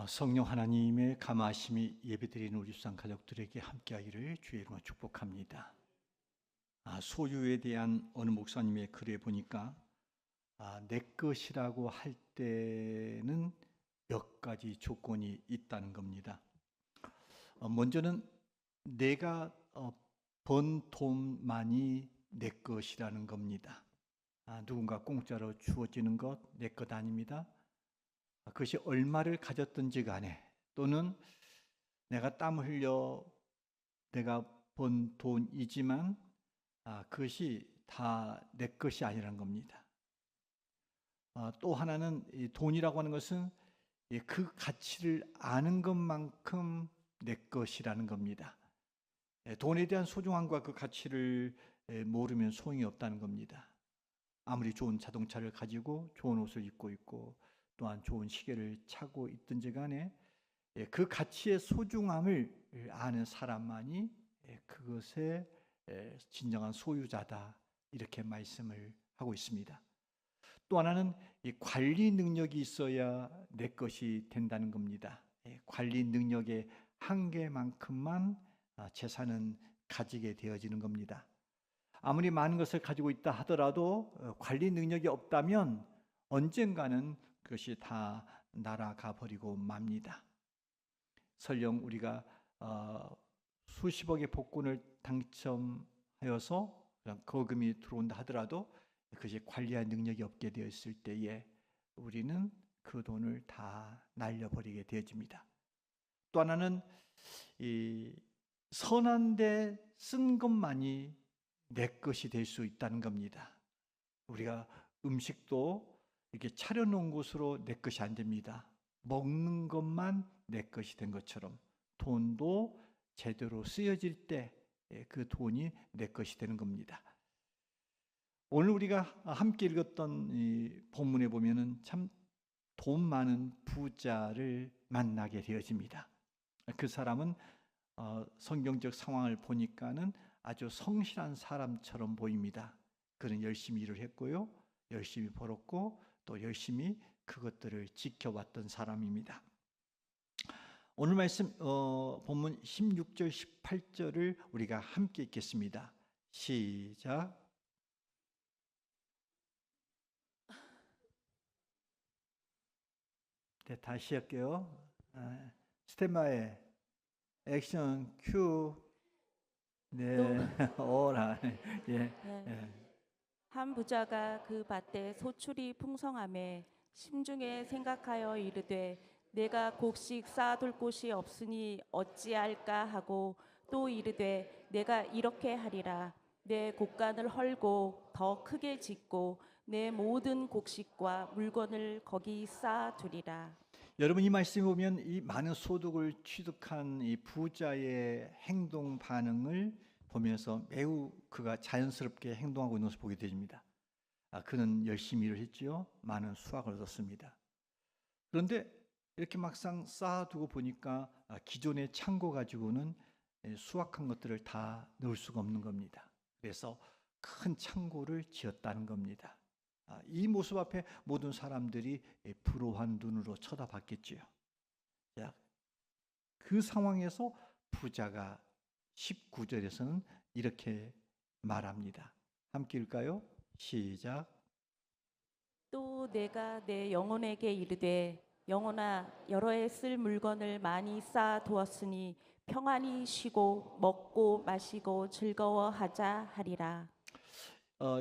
성령 하나님의 감화심이 예배드리는 우리 수상 가족들에게 함께하기를 주의 이름으로 축복합니다. 소유에 대한 어느 목사님의 글에 보니까 내 것이라고 할 때는 몇 가지 조건이 있다는 겁니다. 먼저는 내가 번 돈만이 내 것이라는 겁니다. 누군가 공짜로 주어지는 것 내 것 아닙니다. 그것이 얼마를 가졌든지 간에 또는 내가 땀 흘려 내가 번 돈이지만 그것이 다 내 것이 아니라는 겁니다. 또 하나는 이 돈이라고 하는 것은 그 가치를 아는 것만큼 내 것이라는 겁니다. 돈에 대한 소중함과 그 가치를 모르면 소용이 없다는 겁니다. 아무리 좋은 자동차를 가지고 좋은 옷을 입고 있고 또한 좋은 시계를 차고 있든지 간에 그 가치의 소중함을 아는 사람만이 그것의 진정한 소유자다, 이렇게 말씀을 하고 있습니다. 또 하나는 이 관리 능력이 있어야 내 것이 된다는 겁니다. 관리 능력의 한계만큼만 재산은 가지게 되어지는 겁니다. 아무리 많은 것을 가지고 있다 하더라도 관리 능력이 없다면 언젠가는 그것이 다 날아가 버리고 맙니다. 설령 우리가 수십억의 복권을 당첨하여서 거금이 들어온다 하더라도 그것이 관리할 능력이 없게 되었을 때에 우리는 그 돈을 다 날려버리게 되어집니다. 또 하나는 이 선한 데 쓴 것만이 내 것이 될 수 있다는 겁니다. 우리가 음식도 이렇게 차려놓은 곳으로 내 것이 안 됩니다. 먹는 것만 내 것이 된 것처럼 돈도 제대로 쓰여질 때 그 돈이 내 것이 되는 겁니다. 오늘 우리가 함께 읽었던 이 본문에 보면은 참 돈 많은 부자를 만나게 되어집니다. 그 사람은 성경적 상황을 보니까는 아주 성실한 사람처럼 보입니다. 그는 열심히 일을 했고요, 열심히 벌었고 또 열심히 그것들을 지켜왔던 사람입니다. 오늘 말씀 본문 16절 18절을 우리가 함께 읽겠습니다. 시작. 네, 다시 할게요. 스탠바이, 액션, 큐. 네, 오라. 예, 네. 예. 한 부자가 그 밭에 소출이 풍성함에 심중에 생각하여 이르되 내가 곡식 쌓아둘 곳이 없으니 어찌할까 하고 또 이르되 내가 이렇게 하리라. 내 곡간을 헐고 더 크게 짓고 내 모든 곡식과 물건을 거기 쌓아두리라. 여러분, 이 말씀에 보면 이 많은 소득을 취득한 이 부자의 행동 반응을 보면서 매우 그가 자연스럽게 행동하고 있는 것을 보게 됩니다. 그는 열심히 일을 했지요. 많은 수확을 얻었습니다. 그런데 이렇게 막상 쌓아두고 보니까 기존의 창고 가지고는 수확한 것들을 다 넣을 수가 없는 겁니다. 그래서 큰 창고를 지었다는 겁니다. 이 모습 앞에 모든 사람들이 불호한 눈으로 쳐다봤겠지요. 그 상황에서 부자가 19절에서는 이렇게 말합니다. 함께 읽을까요? 시작. 또 내가 내 영혼에게 이르되 영혼아 여러 해 쓸 물건을 많이 쌓아 두었으니 평안히 쉬고 먹고 마시고 즐거워하자 하리라.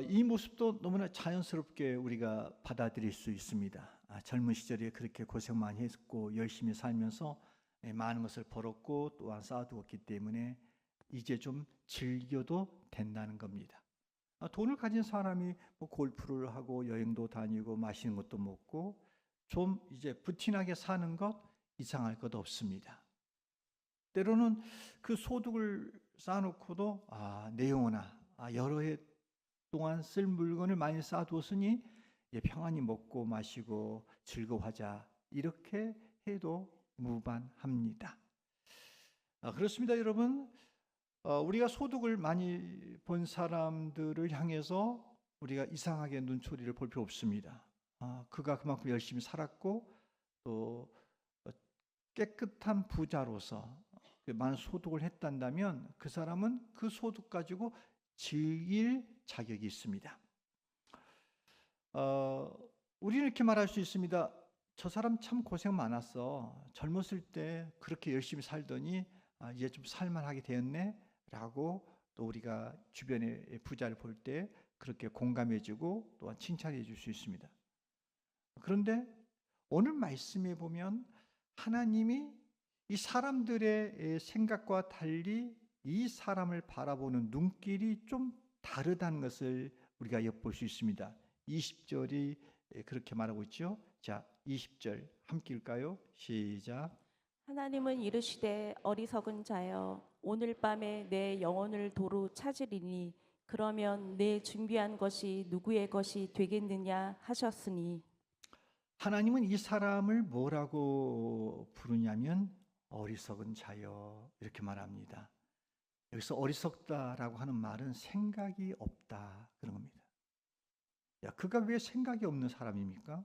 이 모습도 너무나 자연스럽게 우리가 받아들일 수 있습니다. 젊은 시절에 그렇게 고생 많이 했고 열심히 살면서 많은 것을 벌었고 또한 쌓아두었기 때문에 이제 좀 즐겨도 된다는 겁니다. 돈을 가진 사람이 뭐 골프를 하고 여행도 다니고 맛있는 것도 먹고 좀 이제 부티나게 사는 것 이상할 것 없습니다. 때로는 그 소득을 쌓아놓고도 내 영혼아 여러 해 동안 쓸 물건을 많이 쌓아두었으니 평안히 먹고 마시고 즐거워하자, 이렇게 해도 무방합니다. 그렇습니다, 여러분. 우리가 소득을 많이 번 사람들을 향해서 우리가 이상하게 눈초리를 볼 필요 없습니다. 그가 그만큼 열심히 살았고 또 깨끗한 부자로서 많은 소득을 했단다면 그 사람은 그 소득 가지고 즐길 자격이 있습니다. 우리는 이렇게 말할 수 있습니다. 저 사람 참 고생 많았어. 젊었을 때 그렇게 열심히 살더니 이제 좀 살만하게 되었네 라고 또 우리가 주변의 부자를 볼 때 그렇게 공감해주고 또한 칭찬해 줄 수 있습니다. 그런데 오늘 말씀에 보면 하나님이 이 사람들의 생각과 달리 이 사람을 바라보는 눈길이 좀 다르다는 것을 우리가 엿볼 수 있습니다. 20절이 그렇게 말하고 있죠. 자, 20절 함께 읽을까요? 시작. 하나님은 이르시되 어리석은 자여 오늘 밤에 내 영혼을 도로 찾으리니 그러면 내 준비한 것이 누구의 것이 되겠느냐 하셨으니. 하나님은 이 사람을 뭐라고 부르냐면 어리석은 자여 이렇게 말합니다. 여기서 어리석다라고 하는 말은 생각이 없다 그런 겁니다. 야, 그가 왜 생각이 없는 사람입니까?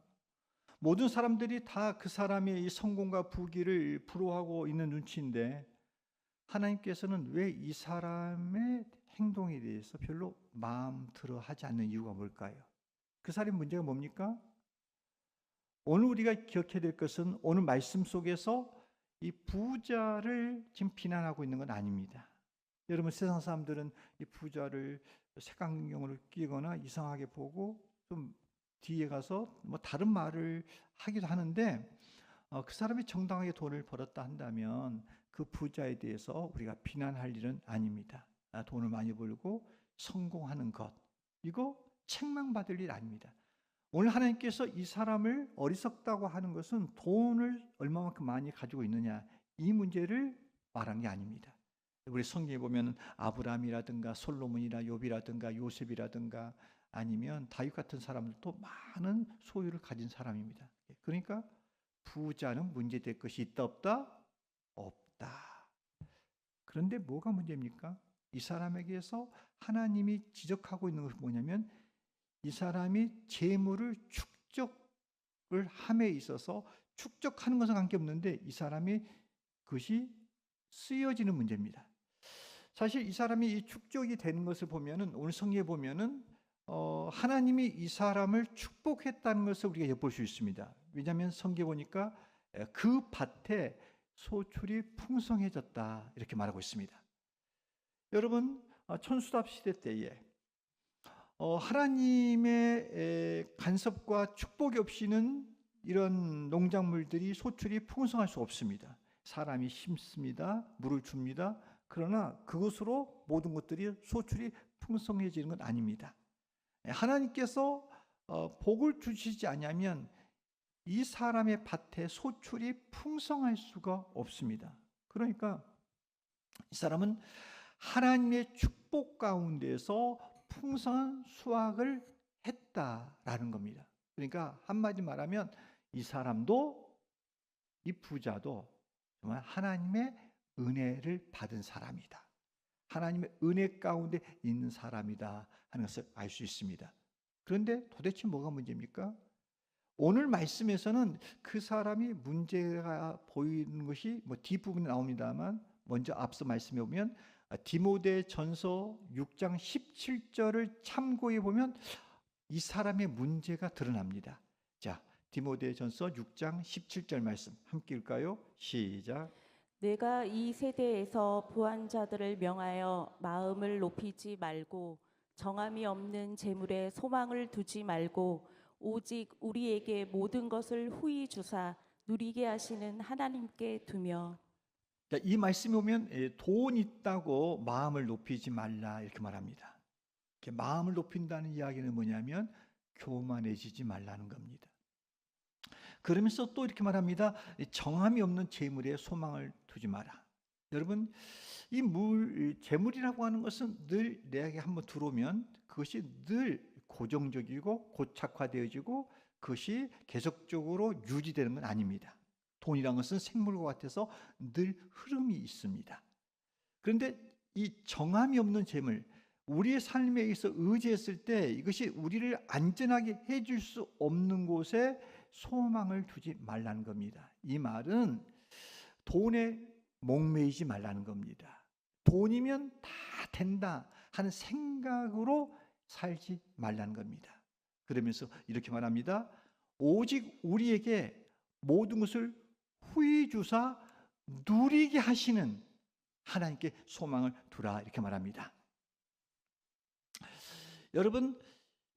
모든 사람들이 다 그 사람의 이 성공과 부귀를 부러워하고 있는 눈치인데 하나님께서는 왜 이 사람의 행동에 대해서 별로 마음 들어 하지 않는 이유가 뭘까요? 그 사람의 문제가 뭡니까? 오늘 우리가 기억해야 될 것은 오늘 말씀 속에서 이 부자를 지금 비난하고 있는 건 아닙니다. 여러분 세상 사람들은 이 부자를 색안경을 끼거나 이상하게 보고 좀 뒤에 가서 뭐 다른 말을 하기도 하는데 그 사람이 정당하게 돈을 벌었다 한다면 그 부자에 대해서 우리가 비난할 일은 아닙니다. 돈을 많이 벌고 성공하는 것 이거 책망받을 일 아닙니다. 오늘 하나님께서 이 사람을 어리석다고 하는 것은 돈을 얼마만큼 많이 가지고 있느냐 이 문제를 말한 게 아닙니다. 우리 성경에 보면 아브라함이라든가 솔로몬이나 욥이라든가 요셉이라든가 아니면 다윗 같은 사람들도 많은 소유를 가진 사람입니다. 그러니까 부자는 문제될 것이 있다 없다? 없다. 그런데 뭐가 문제입니까? 이 사람에게서 하나님이 지적하고 있는 것은 뭐냐면 이 사람이 재물을 축적을 함에 있어서 축적하는 것은 관계없는데 이 사람이 그것이 쓰여지는 문제입니다. 사실 이 사람이 이 축적이 되는 것을 보면은 오늘 성경에 보면은 하나님이 이 사람을 축복했다는 것을 우리가 엿볼 수 있습니다. 왜냐하면 성경에 보니까 그 밭에 소출이 풍성해졌다 이렇게 말하고 있습니다. 여러분 천수답 시대 때에 하나님의 간섭과 축복이 없이는 이런 농작물들이 소출이 풍성할 수 없습니다. 사람이 심습니다. 물을 줍니다. 그러나 그것으로 모든 것들이 소출이 풍성해지는 건 아닙니다. 하나님께서 복을 주시지 않으면 이 사람의 밭에 소출이 풍성할 수가 없습니다. 그러니까 이 사람은 하나님의 축복 가운데서 풍성한 수확을 했다라는 겁니다. 그러니까 한마디 말하면 이 사람도 이 부자도 정말 하나님의 은혜를 받은 사람이다. 하나님의 은혜 가운데 있는 사람이다 하는 것을 알 수 있습니다. 그런데 도대체 뭐가 문제입니까? 오늘 말씀에서는 그 사람이 문제가 보이는 것이 뒷부분에 나옵니다만 먼저 앞서 말씀해 보면 디모데전서 6장 17절을 참고해 보면 이 사람의 문제가 드러납니다. 자, 디모데전서 6장 17절 말씀 함께 읽을까요? 시작. 내가 이 세대에서 부한 자들을 명하여 마음을 높이지 말고 정함이 없는 재물에 소망을 두지 말고 오직 우리에게 모든 것을 후히 주사 누리게 하시는 하나님께 두며. 자, 이 말씀에 보면 돈 있다고 마음을 높이지 말라 이렇게 말합니다. 이렇게 마음을 높인다는 이야기는 뭐냐면 교만해지지 말라는 겁니다. 그러면서 또 이렇게 말합니다. 정함이 없는 재물에 소망을 두지 마라. 여러분, 이 재물이라고 하는 것은 늘 내게 한번 들어오면 그것이 늘 고정적이고 고착화되어지고 그것이 계속적으로 유지되는 건 아닙니다. 돈이란 것은 생물과 같아서 늘 흐름이 있습니다. 그런데 이 정함이 없는 재물, 우리의 삶에 의해서 의지했을 때 이것이 우리를 안전하게 해줄 수 없는 곳에 소망을 두지 말라는 겁니다. 이 말은 돈에 목매이지 말라는 겁니다. 돈이면 다 된다 하는 생각으로 살지 말라는 겁니다. 그러면서 이렇게 말합니다. 오직 우리에게 모든 것을 후히 주사 누리게 하시는 하나님께 소망을 두라 이렇게 말합니다. 여러분,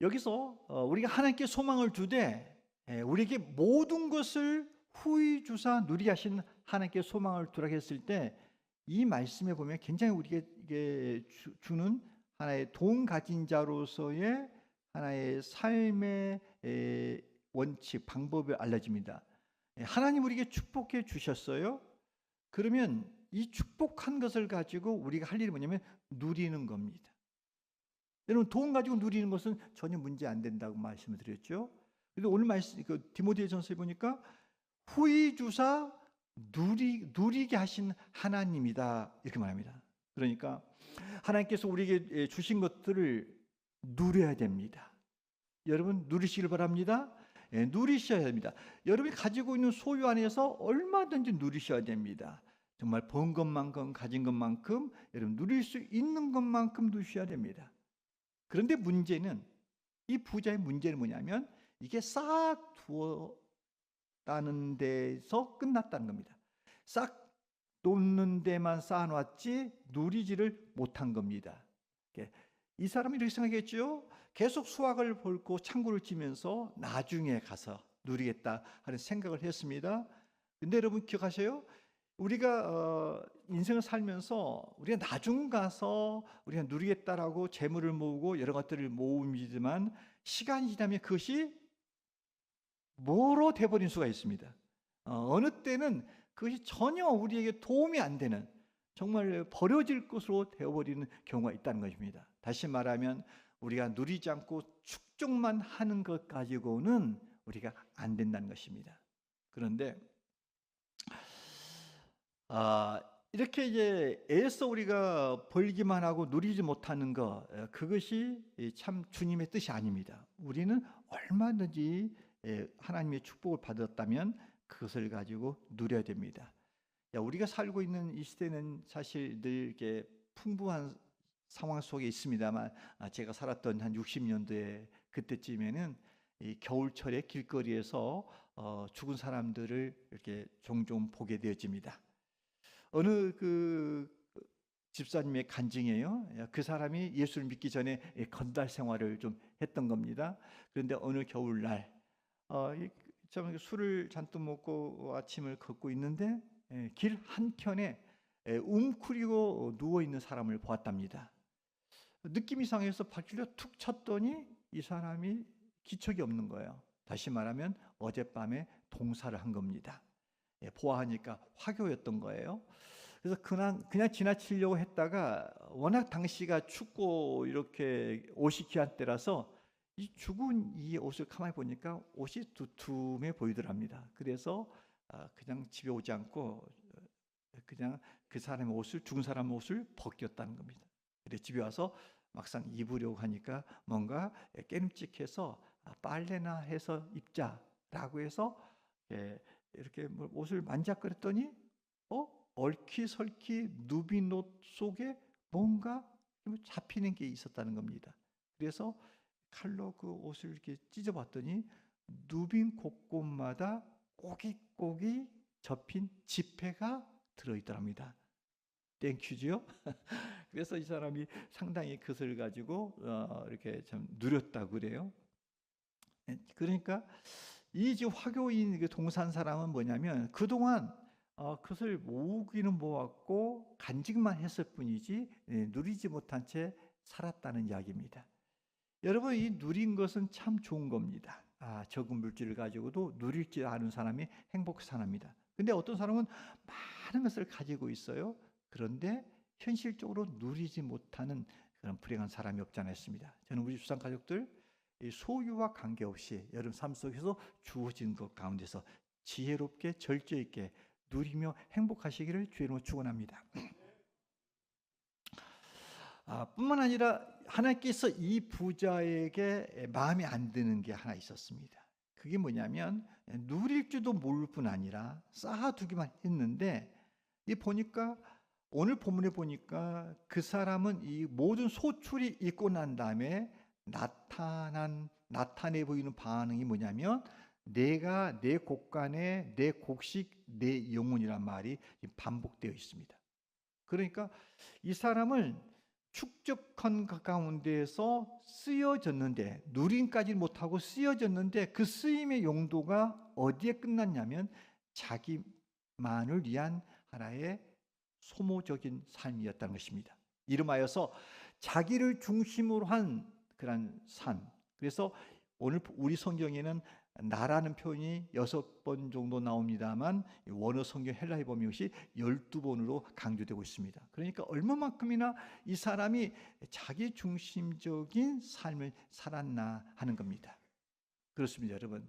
여기서 우리가 하나님께 소망을 두되 우리에게 모든 것을 후히 주사 누리게 하시는 하나님께 소망을 두라 했을 때 이 말씀에 보면 굉장히 우리에게 주는 하나의 돈 가진 자로서의 하나의 삶의 원칙, 방법이 알려집니다. 하나님 우리에게 축복해 주셨어요. 그러면 이 축복한 것을 가지고 우리가 할 일이 뭐냐면 누리는 겁니다. 여러분, 돈 가지고 누리는 것은 전혀 문제 안 된다고 말씀을 드렸죠. 그런데 오늘 말씀 디모데전서에 보니까 후히 주사 누리게 하신 하나님이다 이렇게 말합니다. 그러니까 하나님께서 우리에게 주신 것들을 누려야 됩니다. 여러분, 누리시길 바랍니다. 누리셔야 됩니다. 여러분이 가지고 있는 소유 안에서 얼마든지 누리셔야 됩니다. 정말 번 것만큼, 가진 것만큼, 여러분 누릴 수 있는 것만큼 누리셔야 됩니다. 그런데 문제는, 이 부자의 문제는 뭐냐면 이게 쌓아두었다는 데서 끝났다는 겁니다. 싹 놓는 데만 쌓아놨지 누리지를 못한 겁니다. 이 사람이 이렇게 생각했죠. 계속 수확을 벌고 창고를 지면서 나중에 가서 누리겠다 하는 생각을 했습니다. 근데 여러분 기억하세요? 우리가 인생을 살면서 우리가 나중 가서 우리가 누리겠다라고 재물을 모으고 여러 것들을 모으지만 시간이 지나면 그것이 뭐로 돼버린 수가 있습니다. 어느 때는 그것이 전혀 우리에게 도움이 안 되는, 정말 버려질 것으로 되어버리는 경우가 있다는 것입니다. 다시 말하면 우리가 누리지 않고 축적만 하는 것 가지고는 우리가 안 된다는 것입니다. 그런데 이렇게 이제 애써 우리가 벌기만 하고 누리지 못하는 것, 그것이 참 주님의 뜻이 아닙니다. 우리는 얼마든지 하나님의 축복을 받았다면 그것을 가지고 누려야 됩니다. 우리가 살고 있는 이 시대는 사실 늘 이렇게 풍부한 상황 속에 있습니다만, 제가 살았던 한 60년도에 그때쯤에는 이 겨울철에 길거리에서 죽은 사람들을 이렇게 종종 보게 되어집니다. 어느 그 집사님의 간증이에요. 그 사람이 예수를 믿기 전에 건달 생활을 좀 했던 겁니다. 그런데 어느 겨울날 술을 잔뜩 먹고 아침을 걷고 있는데 길 한켠에 웅크리고 누워 있는 사람을 보았답니다. 느낌이 이상해서 발길로 툭 쳤더니 이 사람이 기척이 없는 거예요. 다시 말하면 어젯밤에 동사를 한 겁니다. 보아하니까 화교였던 거예요. 그래서 그냥 지나치려고 했다가 워낙 당시가 춥고 이렇게 옷이 귀한 때라서 이 죽은 이 옷을 가만히 보니까 옷이 두툼해 보이더랍니다. 그래서 그냥 집에 오지 않고 그냥 그 사람의 옷을, 죽은 사람의 옷을 벗겼다는 겁니다. 그래 집에 와서 막상 입으려고 하니까 뭔가 깨름직해서 빨래나 해서 입자라고 해서 이렇게 옷을 만작거렸더니 얼키설키 누빈 옷 속에 뭔가 잡히는 게 있었다는 겁니다. 그래서 칼로 그 옷을 이렇게 찢어봤더니 누빈 곳곳마다 꼬깃꼬깃 접힌 지폐가 들어있더랍니다. 땡큐죠? 그래서 이 사람이 상당히 그것을 가지고 이렇게 좀 누렸다고 그래요. 그러니까 이 지금 화교인 동산 사람은 뭐냐면 그동안 그것을 모으기는 모았고 간직만 했을 뿐이지 누리지 못한 채 살았다는 이야기입니다. 여러분, 이 누린 것은 참 좋은 겁니다. 적은 물질을 가지고도 누릴 줄 아는 사람이 행복한 사람입니다. 근데 어떤 사람은 많은 것을 가지고 있어요. 그런데 현실적으로 누리지 못하는 그런 불행한 사람이 없지 않아 있습니다. 저는 우리 주상 가족들 소유와 관계없이 여러분 삶 속에서 주어진 것 가운데서 지혜롭게 절제 있게 누리며 행복하시기를 주의 이름으로 축원합니다. 뿐만 아니라 하나님께서 이 부자에게 마음에 안 드는 게 하나 있었습니다. 그게 뭐냐면 누릴 줄도 모를 뿐 아니라 쌓아두기만 했는데 이 보니까 오늘 본문에 보니까 그 사람은 이 모든 소출이 있고 난 다음에 나타내 보이는 반응이 뭐냐면 내가 내 곳간에 내 곡식 내 영혼이란 말이 반복되어 있습니다. 그러니까 이 사람은 축적한 가운데에서 쓰여졌는데 누림까지 못하고 쓰여졌는데 그 쓰임의 용도가 어디에 끝났냐면 자기만을 위한 하나의 소모적인 삶이었다는 것입니다. 이름하여서 자기를 중심으로 한 그런 삶. 그래서 오늘 우리 성경에는 나라는 표현이 6번 정도 나옵니다만 원어 성경 헬라에 보면 이것이 12번으로 강조되고 있습니다. 그러니까 얼마만큼이나 이 사람이 자기 중심적인 삶을 살았나 하는 겁니다. 그렇습니다, 여러분.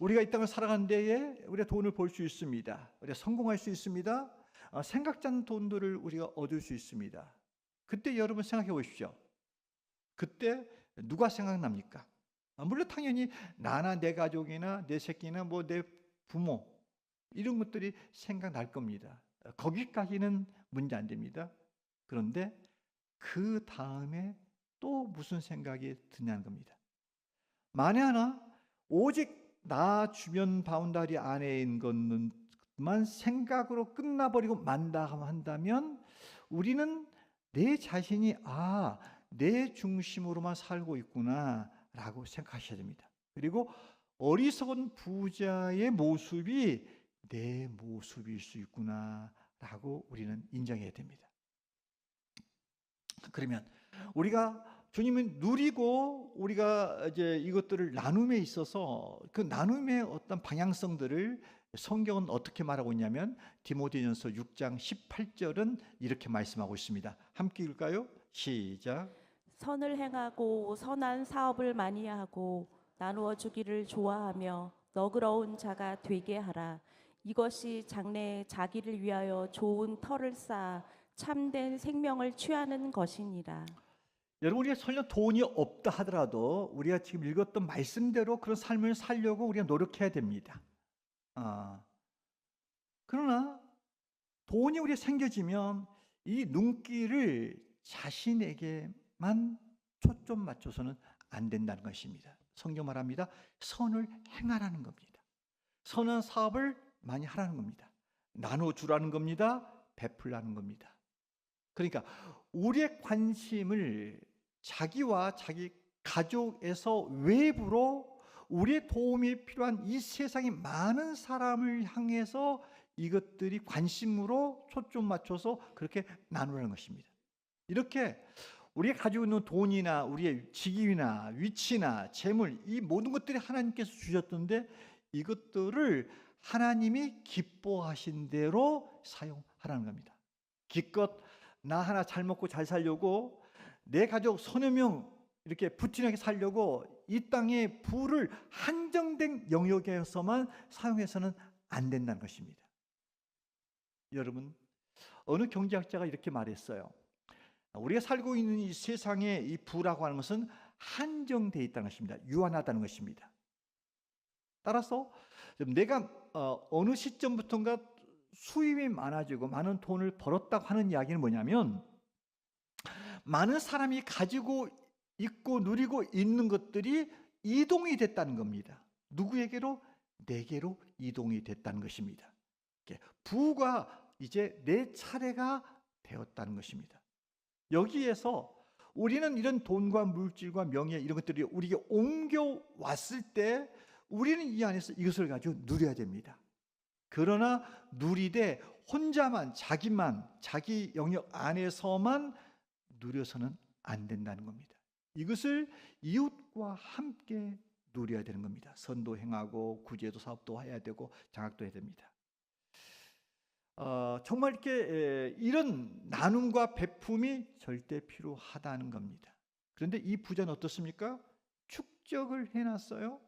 우리가 이 땅을 살아가는 데에 우리가 돈을 벌 수 있습니다. 우리가 성공할 수 있습니다. 생각지 않은 돈들을 우리가 얻을 수 있습니다. 그때 여러분 생각해 보십시오. 그때 누가 생각납니까? 물론 당연히 나나 내 가족이나 내 새끼나 뭐 내 부모 이런 것들이 생각날 겁니다. 거기까지는 문제 안 됩니다. 그런데 그 다음에 또 무슨 생각이 드냐는 겁니다. 만에 하나 오직 나 주변 바운다리 안에 있는 것만 생각으로 끝나버리고 만다 한다면 우리는 내 자신이 내 중심으로만 살고 있구나 라고 생각하셔야 됩니다. 그리고 어리석은 부자의 모습이 내 모습일 수 있구나 라고 우리는 인정해야 됩니다. 그러면 우리가 주님은 누리고 우리가 이제 이것들을 나눔에 있어서 그 나눔의 어떤 방향성들을 성경은 어떻게 말하고 있냐면 디모데전서 6장 18절은 이렇게 말씀하고 있습니다. 함께 읽을까요? 시작. 선을 행하고 선한 사업을 많이 하고 나누어 주기를 좋아하며 너그러운 자가 되게 하라. 이것이 장래에 자기를 위하여 좋은 터를 쌓아 참된 생명을 취하는 것이니라. 여러분, 우리가 설령 돈이 없다 하더라도 우리가 지금 읽었던 말씀대로 그런 삶을 살려고 우리가 노력해야 됩니다. 그러나 돈이 우리가 생겨지면 이 눈길을 자신에게만 초점 맞춰서는 안 된다는 것입니다. 성경 말합니다. 선을 행하라는 겁니다. 선한 사업을 많이 하라는 겁니다. 나눠주라는 겁니다. 베풀라는 겁니다. 그러니까 우리의 관심을 자기와 자기 가족에서 외부로 우리의 도움이 필요한 이 세상의 많은 사람을 향해서 이것들이 관심으로 초점 맞춰서 그렇게 나누라는 것입니다. 이렇게 우리가 가지고 있는 돈이나 우리의 직위나 위치나 재물 이 모든 것들이 하나님께서 주셨던데 이것들을 하나님이 기뻐하신 대로 사용하라는 겁니다. 기껏 나 하나 잘 먹고 잘 살려고 내 가족 서너 명 이렇게 부티나게 살려고 이 땅의 부를 한정된 영역에서만 사용해서는 안 된다는 것입니다. 여러분, 어느 경제학자가 이렇게 말했어요. 우리가 살고 있는 이 세상의 이 부라고 하는 것은 한정되어 있다는 것입니다. 유한하다는 것입니다. 따라서 내가 어느 시점부터인가 수입이 많아지고 많은 돈을 벌었다고 하는 이야기는 뭐냐면 많은 사람이 가지고 있고 누리고 있는 것들이 이동이 됐다는 겁니다. 누구에게로? 내게로 이동이 됐다는 것입니다. 부가 이제 내 차례가 되었다는 것입니다. 여기에서 우리는 이런 돈과 물질과 명예 이런 것들이 우리에게 옮겨왔을 때 우리는 이 안에서 이것을 가지고 누려야 됩니다. 그러나 누리되 혼자만 자기만 자기 영역 안에서만 누려서는 안 된다는 겁니다. 이것을 이웃과 함께 누려야 되는 겁니다. 선도 행하고 구제도 사업도 해야 되고 장학도 해야 됩니다. 정말 이렇게 이런 나눔과 베품이 절대 필요하다는 겁니다. 그런데 이 부자는 어떻습니까? 축적을 해놨어요.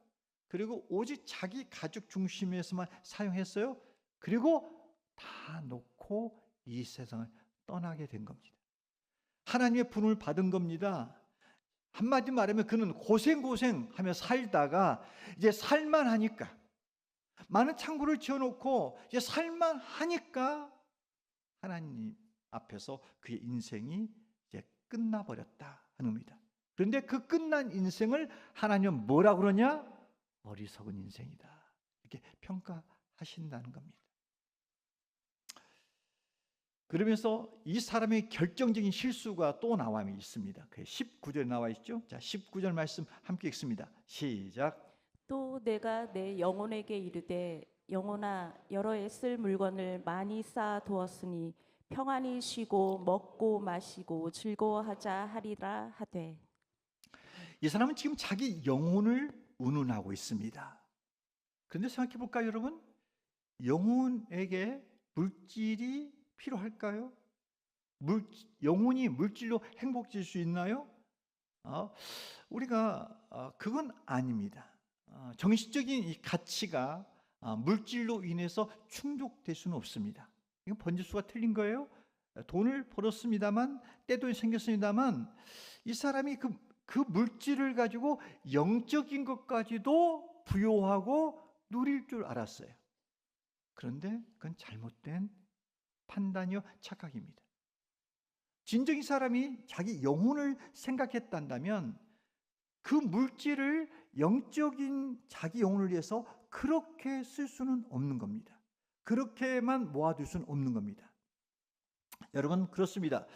그리고 오직 자기 가족 중심에서만 사용했어요. 그리고 다 놓고 이 세상을 떠나게 된 겁니다. 하나님의 분을 받은 겁니다. 한마디 말하면 그는 고생하며 살다가 이제 살만하니까 많은 창고를 지어놓고 이제 살만하니까 하나님 앞에서 그의 인생이 이제 끝나버렸다 하는 겁니다. 그런데 그 끝난 인생을 하나님은 뭐라 그러냐? 어리석은 인생이다, 이렇게 평가하신다는 겁니다. 그러면서 이 사람의 결정적인 실수가 또 나와 있습니다. 그 19절에 나와 있죠. 자, 19절 말씀 함께 읽습니다. 시작. 또 내가 내 영혼에게 이르되 영혼아 여러 해 쓸 물건을 많이 쌓아 두었으니 평안히 쉬고 먹고 마시고 즐거워하자 하리라 하되. 이 사람은 지금 자기 영혼을 운운하고 있습니다. 그런데 생각해 볼까요, 여러분? 영혼에게 물질이 필요할까요? 영혼이 물질로 행복해질 수 있나요? 우리가 그건 아닙니다. 정신적인 이 가치가 물질로 인해서 충족될 수는 없습니다. 이건 번지수가 틀린 거예요. 돈을 벌었습니다만, 떼돈이 생겼습니다만, 이 사람이 그 물질을 가지고 영적인 것까지도 부여하고 누릴 줄 알았어요. 그런데 그건 잘못된 판단이요, 착각입니다. 진정인 사람이 자기 영혼을 생각했단다면 그 물질을 영적인 자기 영혼을 위해서 그렇게 쓸 수는 없는 겁니다. 그렇게만 모아둘 수는 없는 겁니다. 여러분, 그렇습니다.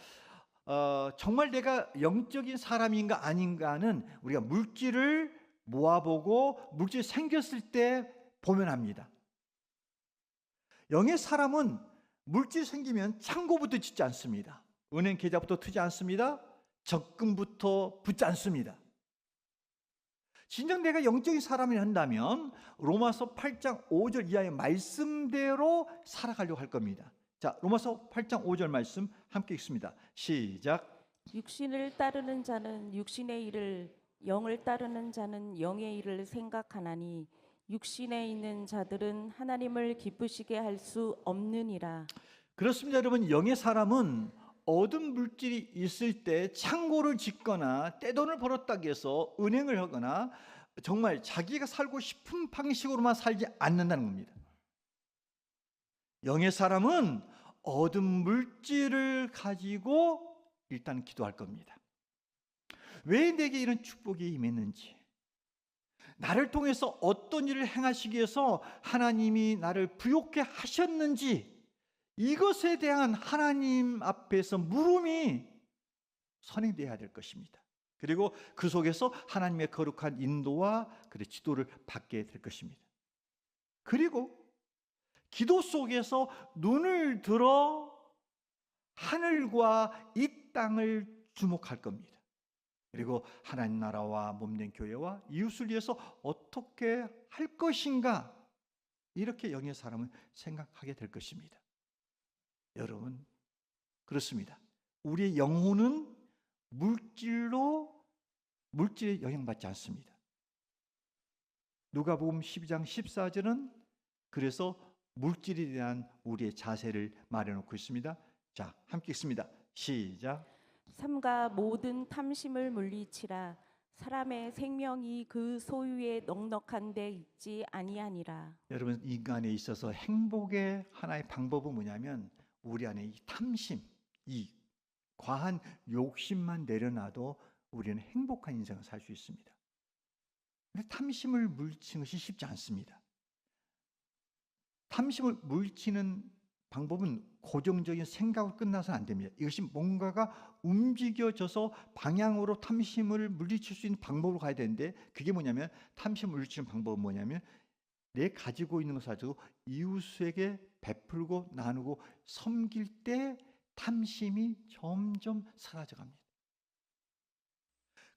정말 내가 영적인 사람인가 아닌가는 우리가 물질을 모아보고 물질이 생겼을 때 보면 합니다. 영의 사람은 물질이 생기면 창고부터 짓지 않습니다. 은행 계좌부터 트지 않습니다. 적금부터 붙지 않습니다. 진정 내가 영적인 사람이 한다면 로마서 8장 5절 이하의 말씀대로 살아가려고 할 겁니다. 자, 로마서 8장 5절 말씀 함께 읽습니다. 시작. 육신을 따르는 자는 육신의 일을, 영을 따르는 자는 영의 일을 생각하나니 육신에 있는 자들은 하나님을 기쁘시게 할 수 없느니라. 그렇습니다, 여러분. 영의 사람은 얻은 물질이 있을 때 창고를 짓거나 떼돈을 벌었다고 해서 은행을 하거나 정말 자기가 살고 싶은 방식으로만 살지 않는다는 겁니다. 영의 사람은 얻은 물질을 가지고 일단 기도할 겁니다. 왜 내게 이런 축복이 임했는지, 나를 통해서 어떤 일을 행하시기 위해서 하나님이 나를 부욕해 하셨는지, 이것에 대한 하나님 앞에서 물음이 선행되어야 될 것입니다. 그리고 그 속에서 하나님의 거룩한 인도와 지도를 받게 될 것입니다. 그리고 기도 속에서 눈을 들어 하늘과 이 땅을 주목할 겁니다. 그리고 하나님 나라와 몸된 교회와 이웃을 위해서 어떻게 할 것인가, 이렇게 영의 사람은 생각하게 될 것입니다. 여러분, 그렇습니다. 우리의 영혼은 물질에 영향받지 않습니다. 누가복음 12장 14절은 그래서 물질에 대한 우리의 자세를 말해놓고 있습니다. 자, 함께 읽습니다. 시작. 삼가 모든 탐심을 물리치라. 사람의 생명이 그 소유에 넉넉한 데 있지 아니하니라. 여러분, 인간에 있어서 행복의 하나의 방법은 뭐냐면 우리 안에 이 탐심, 이 과한 욕심만 내려놔도 우리는 행복한 인생을 살 수 있습니다. 근데 탐심을 물리치는 것이 쉽지 않습니다. 탐심을 물리치는 방법은 고정적인 생각으로 끝나서는 안 됩니다. 이것이 뭔가가 움직여져서 방향으로 탐심을 물리칠 수 있는 방법으로 가야 되는데, 그게 뭐냐면, 탐심을 물리치는 방법은 뭐냐면 내 가지고 있는 것을 가지고 이웃에게 베풀고 나누고 섬길 때 탐심이 점점 사라져갑니다.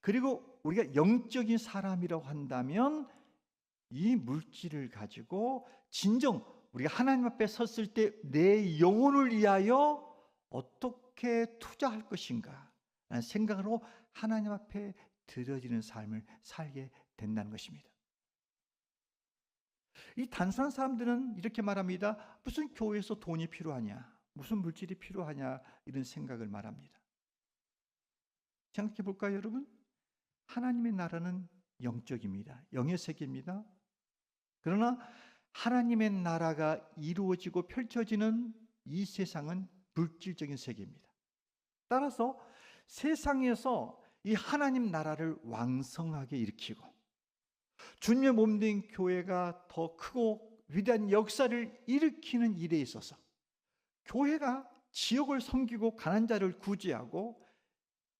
그리고 우리가 영적인 사람이라고 한다면 이 물질을 가지고 진정 우리가 하나님 앞에 섰을 때 내 영혼을 위하여 어떻게 투자할 것인가 라는 생각으로 하나님 앞에 드려지는 삶을 살게 된다는 것입니다. 이 단순한 사람들은 이렇게 말합니다. 무슨 교회에서 돈이 필요하냐, 무슨 물질이 필요하냐, 이런 생각을 말합니다. 생각해 볼까요, 여러분? 하나님의 나라는 영적입니다. 영의 세계입니다. 그러나 하나님의 나라가 이루어지고 펼쳐지는 이 세상은 물질적인 세계입니다. 따라서 세상에서 이 하나님 나라를 왕성하게 일으키고 주님의 몸된 교회가 더 크고 위대한 역사를 일으키는 일에 있어서 교회가 지역을 섬기고 가난한 자를 구제하고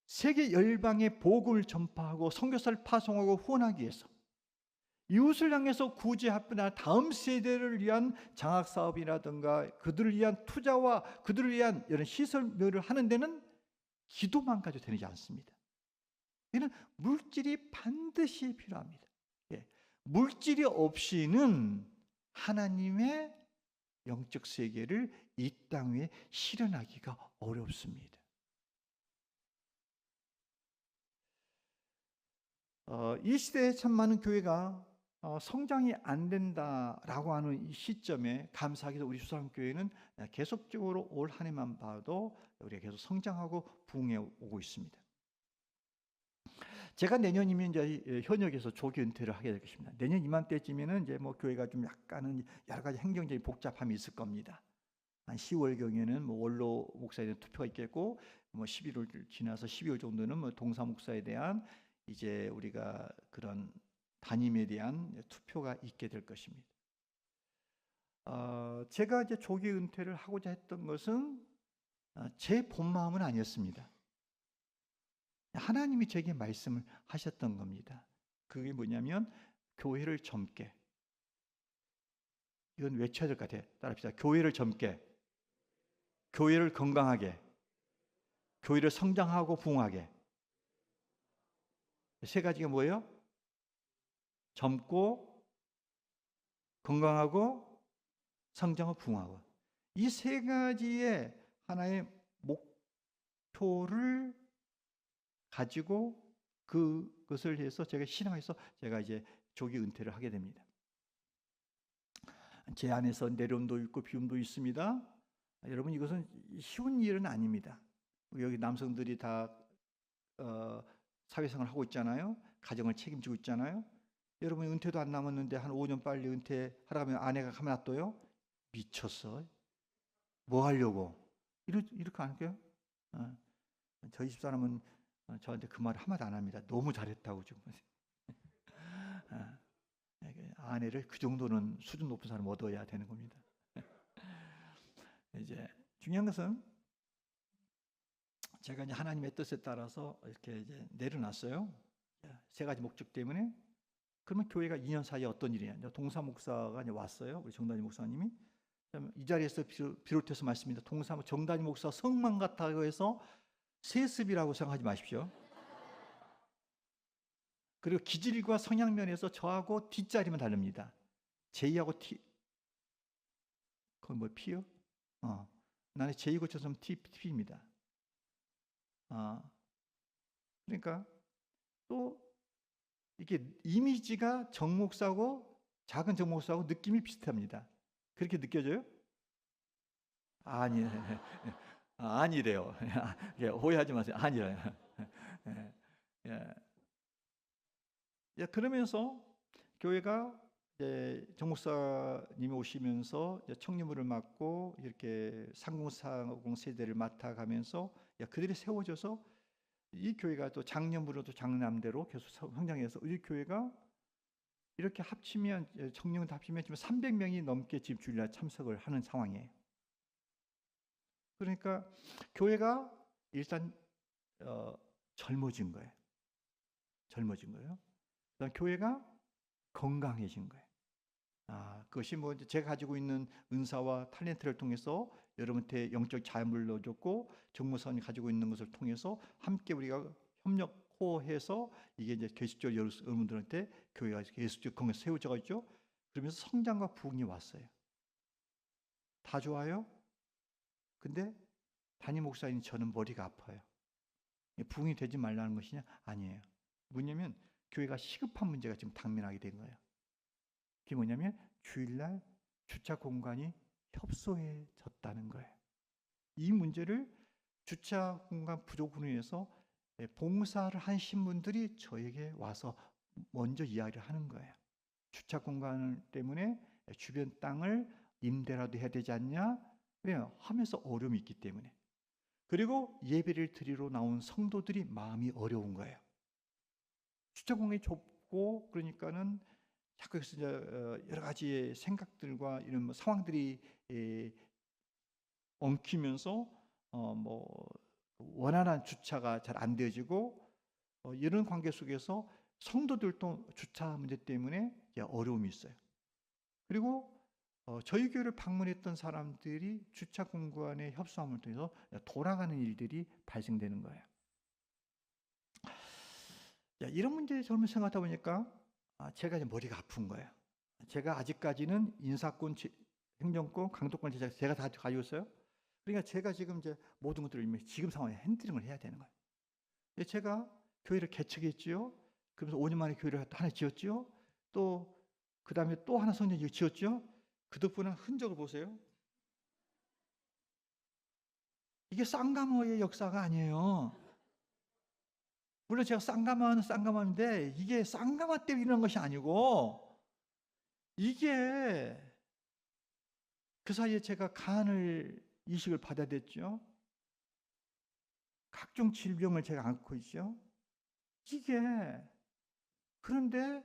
세계 열방에 복음을 전파하고 선교사를 파송하고 후원하기 위해서 이웃을 향해서 구제하거나 다음 세대를 위한 장학 사업이라든가 그들을 위한 투자와 그들을 위한 이런 시설들을 하는 데는 기도만 가지고 되지 않습니다. 이는 물질이 반드시 필요합니다. 물질이 없이는 하나님의 영적 세계를 이 땅 위에 실현하기가 어렵습니다. 이 시대에 참 많은 교회가 성장이 안 된다라고 하는 이 시점에 감사하게도 우리 수사랑교회는 계속적으로 올 한 해만 봐도 우리가 계속 성장하고 부흥해 오고 있습니다. 제가 내년이면 이제 현역에서 조기 은퇴를 하게 될 것입니다. 내년 이맘때쯤에는 이제 뭐 교회가 좀 약간은 여러 가지 행정적인 복잡함이 있을 겁니다. 한 10월 경에는 뭐 원로 목사에 대한 투표가 있겠고, 뭐 11월 지나서 12월 정도는 뭐 동사 목사에 대한 이제 우리가 그런 담임에 대한 투표가 있게 될 것입니다. 제가 이제 조기 은퇴를 하고자 했던 것은 제 본 마음은 아니었습니다. 하나님이 제게 말씀을 하셨던 겁니다. 그게 뭐냐면 교회를 젊게, 이건 외쳐야 될 것 같아요. 따라합시다. 교회를 젊게, 교회를 건강하게, 교회를 성장하고 부흥하게. 세 가지가 뭐예요? 젊고 건강하고 성장하고 부흥하고. 이 세 가지의 하나의 목표를 가지고 그것을 해서 제가 신앙에서 제가 이제 조기 은퇴를 하게 됩니다. 제 안에서 내려움도 있고 비움도 있습니다. 여러분, 이것은 쉬운 일은 아닙니다. 여기 남성들이 다 사회생활을 하고 있잖아요. 가정을 책임지고 있잖아요. 여러분, 은퇴도 안 남았는데 한 5년 빨리 은퇴하라고 하면 아내가 가만 놔둬요? 미쳤어. 뭐 하려고? 이렇게 안 할게요? 저희 집사람은 저한테 그 말 한마디 안 합니다. 너무 잘했다고 지금. 아내를 그 정도는 수준 높은 사람 얻어야 되는 겁니다. 이제 중요한 것은 제가 이제 하나님의 뜻에 따라서 이렇게 이제 내려놨어요. 세 가지 목적 때문에. 그러면 교회가 2년 사이에 어떤 일이냐? 동사 목사가 이제 왔어요. 우리 정단희 목사님이 이 자리에서 비롯해서 말씀입니다. 정단희 목사 성만 같다고 해서 세습이라고 생각하지 마십시오. 그리고 기질과 성향면에서 저하고 뒷자리만 다릅니다. 제이하고 T, 그건 뭐 P요? 나는 제이고 저는 T입니다. 그러니까 또 이게 이미지가 정목사고 작은 정목사고 느낌이 비슷합니다. 그렇게 느껴져요? 아니래요. 오해하지 마세요. 아니래요. 그러면서 교회가 정목사님이 오시면서 청년부를 맡고 이렇게 상공사공 세대를 맡아가면서 그들이 세워져서 이 교회가 또 장년부로도 장남대로 계속 성장해서 우리 교회가 이렇게 합치면 청년 합치면 지금 300명이 넘게 지금 주일날 참석을 하는 상황이에요. 그러니까 교회가 일단 젊어진 거예요. 그다음 교회가 건강해진 거예요. 그것이 뭐 제가 가지고 있는 은사와 탤런트를 통해서 여러분한테 영적 자유를 넣어줬고 정무사원이 가지고 있는 것을 통해서 함께 우리가 협력호해서 이게 이제 계속적으로 여러분들한테 교회가 계속적으로 건강 세워져 있죠. 그러면서 성장과 부흥이 왔어요. 다 좋아요. 근데 담임 목사님 저는 머리가 아파요. 부흥이 되지 말라는 것이냐? 아니에요. 뭐냐면 교회가 시급한 문제가 지금 당면하게 된 거예요. 그게 뭐냐면 주일날 주차 공간이 협소해졌다는 거예요. 이 문제를 주차 공간 부족으로 인해서 봉사를 한 신분들이 저에게 와서 먼저 이야기를 하는 거예요. 주차 공간 때문에 주변 땅을 임대라도 해야 되지 않냐? 왜요? 하면서 어려움이 있기 때문에. 그리고 예배를 드리러 나온 성도들이 마음이 어려운 거예요. 주차 공간이 좁고 그러니까는 자꾸 여기서 이제 여러 가지의 생각들과 이런 뭐 상황들이 엉키면서 뭐 원활한 주차가 잘 안 되어지고 이런 관계 속에서 성도들도 주차 문제 때문에 어려움이 있어요. 그리고 저희 교회를 방문했던 사람들이 주차 공간의 협소함을 통해서 돌아가는 일들이 발생되는 거예요. 이런 문제 저는 생각하다 보니까 제가 이제 머리가 아픈 거예요. 제가 아직까지는 인사권, 행정권, 강도권 제가 다 가지고 있어요. 그러니까 제가 지금 이제 모든 것들을 지금 상황에 핸들링을 해야 되는 거예요. 제가 교회를 개척했지요. 그러면서 5년 만에 교회를 하나 지었지요. 또 그 다음에 또 하나 성전 지었지요. 그 덕분에 흔적을 보세요. 이게 쌍가모의 역사가 아니에요. 물론 제가 쌍가마는 쌍가마인데 이게 쌍가마 때문에 일어난 것이 아니고 이게 그 사이에 제가 간을 이식을 받아야 됐죠. 각종 질병을 제가 앓고 있죠. 이게 그런데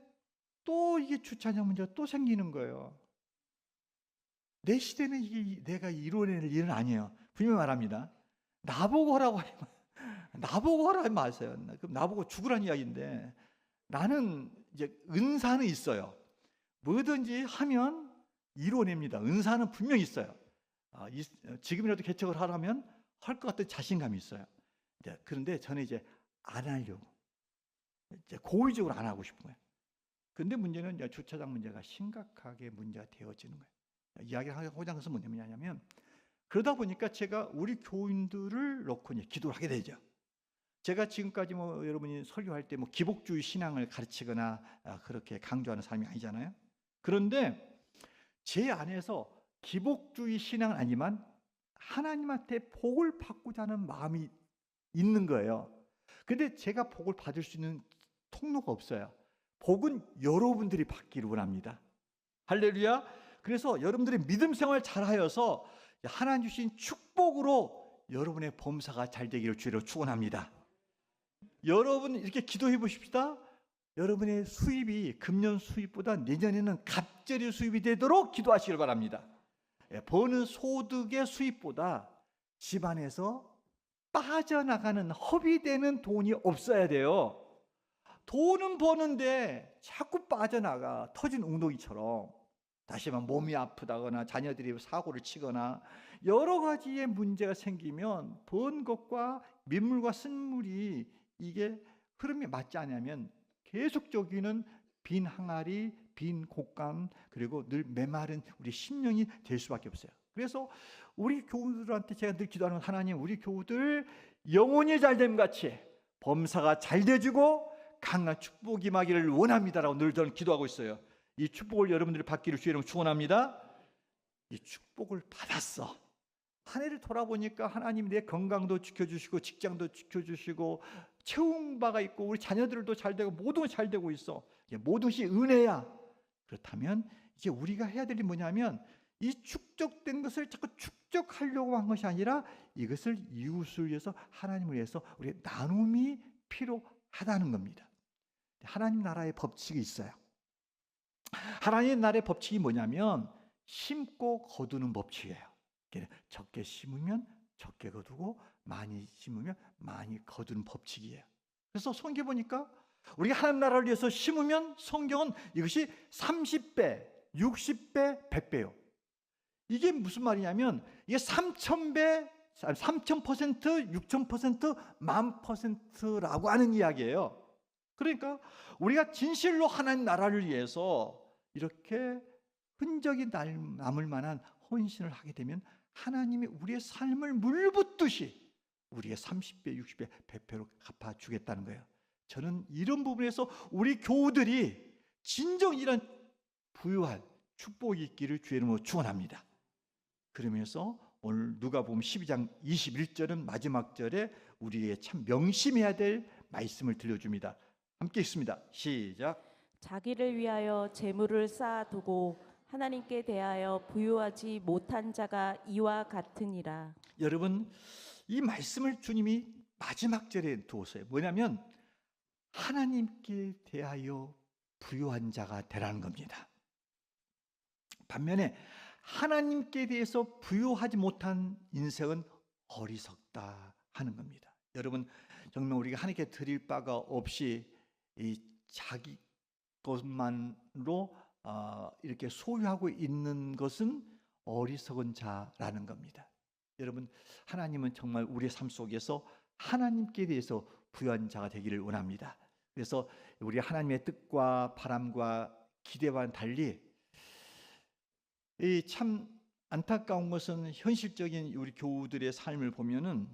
또 이게 주차장 문제가 또 생기는 거예요. 내 시대는 이게 내가 이뤄낼 일은 아니에요. 분명히 말합니다. 나보고 하라고 하지 나보고 하라고 마세요. 그럼 나보고 죽으라는 이야기인데 나는 이제 은사는 있어요. 뭐든지 하면 이뤄냅니다. 은사는 분명히 있어요. 지금이라도 개척을 하라면 할 것 같은 자신감이 있어요. 그런데 저는 이제 안 하려고 이제 고의적으로 안 하고 싶은 거예요. 근데 문제는 이제 주차장 문제가 심각하게 문제가 되어지는 거예요. 이야기를 하고자 해서 뭐냐면 그러다 보니까 제가 우리 교인들을 놓고 이제 기도를 하게 되죠. 제가 지금까지 뭐 여러분이 설교할 때 뭐 기복주의 신앙을 가르치거나 그렇게 강조하는 사람이 아니잖아요. 그런데 제 안에서 기복주의 신앙은 아니지만 하나님한테 복을 받고자 하는 마음이 있는 거예요. 근데 제가 복을 받을 수 있는 통로가 없어요. 복은 여러분들이 받기를 원합니다. 할렐루야. 그래서 여러분들이 믿음 생활 잘하여서 하나님 주신 축복으로 여러분의 범사가 잘 되기를 주로 축원합니다. 여러분 이렇게 기도해 보십시다. 여러분의 수입이 금년 수입보다 내년에는 갑절의 수입이 되도록 기도하시길 바랍니다. 버는 소득의 수입보다 집안에서 빠져나가는 허비되는 돈이 없어야 돼요. 돈은 버는데 자꾸 빠져나가 터진 웅덩이처럼. 다시 말하면 몸이 아프다거나 자녀들이 사고를 치거나 여러 가지의 문제가 생기면 번 것과 민물과 쓴물이 이게 흐름이 맞지 않으면 계속적인 빈 항아리, 빈 곶감, 그리고 늘 메마른 우리 심령이 될 수밖에 없어요. 그래서 우리 교우들한테 제가 늘 기도하는 하나님, 우리 교우들 영혼이 잘됨 같이 범사가 잘 되어지고 강한 축복이 임하기를 원합니다라고 늘 저는 기도하고 있어요. 이 축복을 여러분들이 받기를 주의 이름으로 축원합니다. 이 축복을 받았어. 한 해를 돌아보니까 하나님이 내 건강도 지켜주시고 직장도 지켜주시고 채운 바가 있고 우리 자녀들도 잘 되고 모든 것이 잘 되고 있어. 모든 것이 은혜야. 그렇다면 이제 우리가 해야 될 일이 뭐냐면 이 축적된 것을 자꾸 축적하려고 한 것이 아니라 이것을 이웃을 위해서 하나님을 위해서 우리 나눔이 필요하다는 겁니다. 하나님 나라의 법칙이 있어요. 하나님 나라의 법칙이 뭐냐면 심고 거두는 법칙이에요. 적게 심으면 적게 거두고 많이 심으면 많이 거두는 법칙이에요. 그래서 성경에 보니까 우리가 하나님 나라를 위해서 심으면 성경은 이것이 30배, 60배, 100배요. 이게 무슨 말이냐면 이게 3000배, 3000%, 6000%, 10,000%라고 하는 이야기예요. 그러니까 우리가 진실로 하나님 나라를 위해서 이렇게 흔적이 남을 만한 헌신을 하게 되면 하나님이 우리의 삶을 물붓듯이 우리의 30배, 60배, 100배로 갚아주겠다는 거예요. 저는 이런 부분에서 우리 교우들이 진정 이런 부유한 축복이 있기를 주의 이름으로 축원합니다. 그러면서 오늘 누가복음 12장 21절은 마지막 절에 우리의 참 명심해야 될 말씀을 들려줍니다. 함께 읽습니다. 시작. 자기를 위하여 재물을 쌓아두고 하나님께 대하여 부요하지 못한 자가 이와 같으니라. 여러분, 이 말씀을 주님이 마지막 절에 두었어요. 뭐냐면 하나님께 대하여 부요한 자가 되라는 겁니다. 반면에 하나님께 대해서 부요하지 못한 인생은 어리석다 하는 겁니다. 여러분, 정말 우리가 하나님께 드릴 바가 없이 이 자기 것만으로 이렇게 소유하고 있는 것은 어리석은 자라는 겁니다. 여러분, 하나님은 정말 우리의 삶 속에서 하나님께 대해서 부요한 자가 되기를 원합니다. 그래서 우리 하나님의 뜻과 바람과 기대와는 달리 이 참 안타까운 것은 현실적인 우리 교우들의 삶을 보면은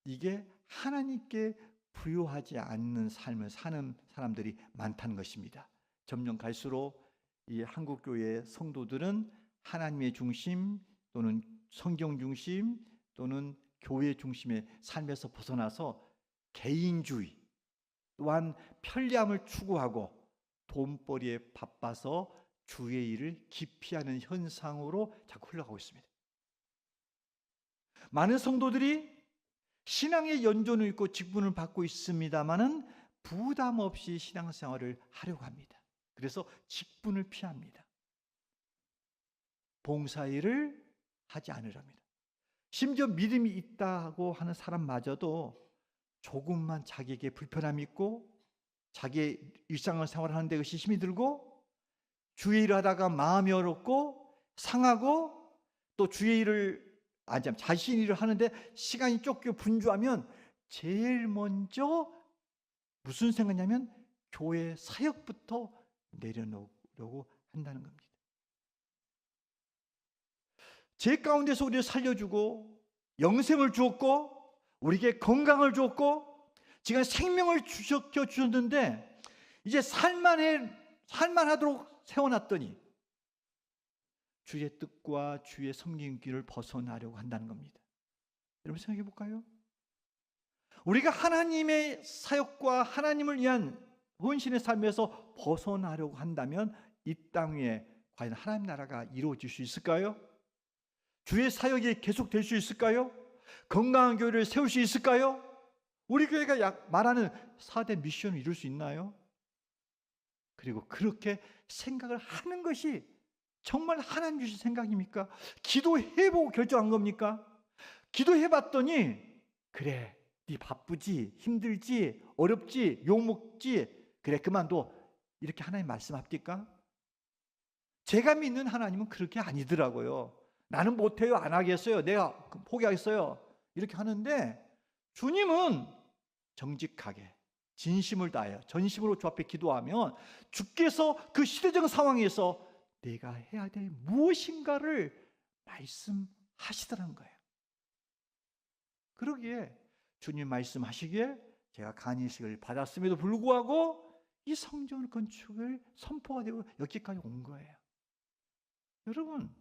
이게 하나님께 부요하지 않는 삶을 사는 사람들이 많다는 것입니다. 점점 갈수록 이 한국 교회의 성도들은 하나님의 중심 또는 성경 중심 또는 교회 중심의 삶에서 벗어나서 개인주의 또한 편리함을 추구하고 돈벌이에 바빠서 주의 일을 기피하는 현상으로 자꾸 흘러가고 있습니다. 많은 성도들이 신앙의 연조는 있고 직분을 받고 있습니다마는 부담 없이 신앙생활을 하려고 합니다. 그래서 직분을 피합니다. 봉사일을 하지 않으랍니다. 심지어 믿음이 있다고 하는 사람마저도 조금만 자기에게 불편함이 있고 자기의 일상을 생활하는데 그것이 힘이 들고 주의 일을 하다가 마음이 어렵고 상하고 또 주의 일을 자신 일을 하는데 시간이 쫓겨 분주하면 제일 먼저 무슨 생각이냐면 교회 사역부터 내려놓으려고 한다는 겁니다. 제 가운데서 우리를 살려주고 영생을 주었고 우리에게 건강을 주었고 지금 생명을 주셨는데 이제 살만하도록 세워놨더니 주의 뜻과 주의 섬기는 길을 벗어나려고 한다는 겁니다. 여러분 생각해 볼까요? 우리가 하나님의 사역과 하나님을 위한 헌신의 삶에서 벗어나려고 한다면 이 땅 위에 과연 하나님 나라가 이루어질 수 있을까요? 주의 사역이 계속될 수 있을까요? 건강한 교회를 세울 수 있을까요? 우리 교회가 말하는 4대 미션을 이룰 수 있나요? 그리고 그렇게 생각을 하는 것이 정말 하나님 주신 생각입니까? 기도해보고 결정한 겁니까? 기도해봤더니 그래, 네 바쁘지, 힘들지, 어렵지, 욕먹지, 그래 그만둬, 이렇게 하나님 말씀합니까? 제가 믿는 하나님은 그렇게 아니더라고요. 나는 못해요, 안 하겠어요, 내가 포기하겠어요, 이렇게 하는데 주님은 정직하게 진심을 다하여 전심으로 주 앞에 기도하면 주께서 그 시대적 상황에서 내가 해야 될 무엇인가를 말씀하시더라는 거예요. 그러기에 주님 말씀하시기에 제가 간이식을 받았음에도 불구하고 이 성전 건축을 선포가 되고 여기까지 온 거예요. 여러분,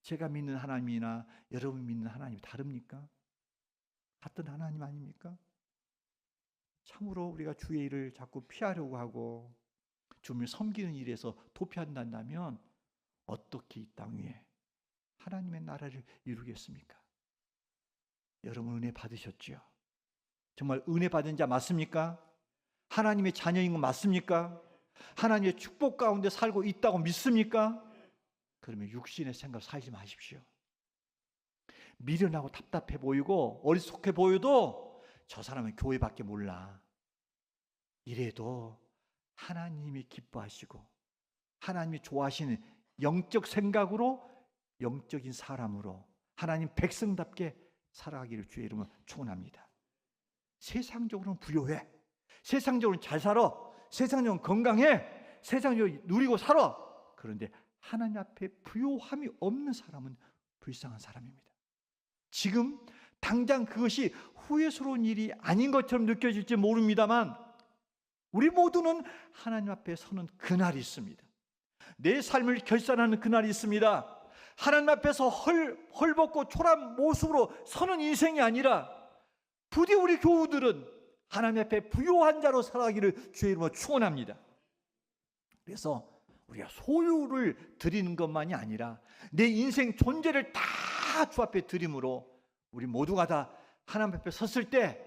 제가 믿는 하나님이나 여러분 믿는 하나님이 다릅니까? 같은 하나님 아닙니까? 참으로 우리가 주의 일을 자꾸 피하려고 하고 주님을 섬기는 일에서 도피한다면 어떻게 이 땅 위에 하나님의 나라를 이루겠습니까? 여러분 은혜 받으셨죠? 정말 은혜 받은 자 맞습니까? 하나님의 자녀인 거 맞습니까? 하나님의 축복 가운데 살고 있다고 믿습니까? 그러면 육신의 생각 살지 마십시오. 미련하고 답답해 보이고 어리석해 보여도 저 사람은 교회밖에 몰라, 이래도 하나님이 기뻐하시고 하나님이 좋아하시는 영적 생각으로 영적인 사람으로 하나님 백성답게 살아가기를 주의 이름으로 축원합니다. 세상적으로는 부요해, 세상적으로는 잘 살아, 세상적으로는 건강해, 세상적으로 누리고 살아. 그런데 하나님 앞에 부요함이 없는 사람은 불쌍한 사람입니다. 지금 당장 그것이 후회스러운 일이 아닌 것처럼 느껴질지 모릅니다만 우리 모두는 하나님 앞에 서는 그날이 있습니다. 내 삶을 결산하는 그날이 있습니다. 하나님 앞에서 헐벗고 초라한 모습으로 서는 인생이 아니라 부디 우리 교우들은 하나님 앞에 부요한 자로 살아가기를 주의 이름으로 축원합니다. 그래서 우리가 소유를 드리는 것만이 아니라 내 인생 존재를 다 주 앞에 드림으로 우리 모두가 다 하나님 앞에 섰을 때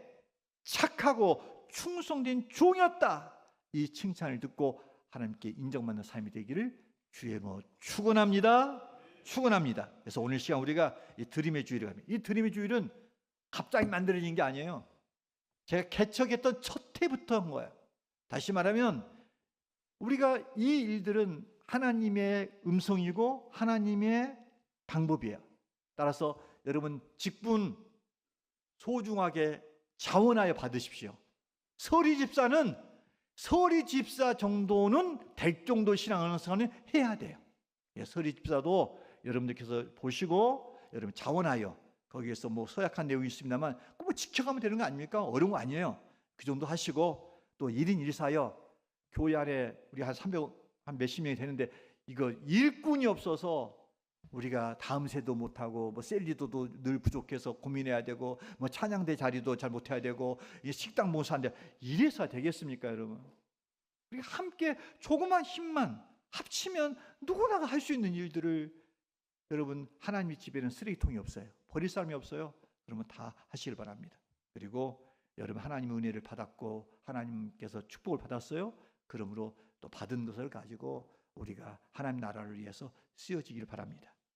착하고 충성된 종이었다, 이 칭찬을 듣고 하나님께 인정받는 삶이 되기를 주의 이름으로 축원합니다. 축원합니다. 그래서 오늘 시간 우리가 이 드림의 주일을 합니다. 이 드림의 주일은 갑자기 만들어진 게 아니에요. 제가 개척했던 첫 해부터 한 거예요. 다시 말하면 우리가 이 일들은 하나님의 음성이고 하나님의 방법이에요. 따라서 여러분 직분 소중하게 자원하여 받으십시오. 서리 집사 정도는 될 정도 신앙생활은 해야 돼요. 서리 집사도 여러분들께서 보시고 여러분 자원하여, 거기에서 뭐 서약한 내용이 있습니다만 뭐 지켜가면 되는 거 아닙니까? 어려운 거 아니에요. 그 정도 하시고 또 1인 1사여 교회 안에 우리 한 300, 한 몇십 명이 되는데 이거 일꾼이 없어서 우리가 다음 세도 못하고 뭐 셀리도도 늘 부족해서 고민해야 되고 뭐 찬양대 자리도 잘 못해야 되고 식당 봉사하는데 이래서 되겠습니까, 여러분? 우리가 함께 조그만 힘만 합치면 누구나가 할 수 있는 일들을, 여러분 하나님의 집에는 쓰레기통이 없어요. 버릴 사람이 없어요. 그러면 다 하시길 바랍니다. 그리고 여러분 하나님의 은혜를 받았고 하나님께서 축복을 받았어요. 그러므로 또 받은 것을 가지고 우리가 하나님 나라를 위해서 쓰여지길 바랍니다.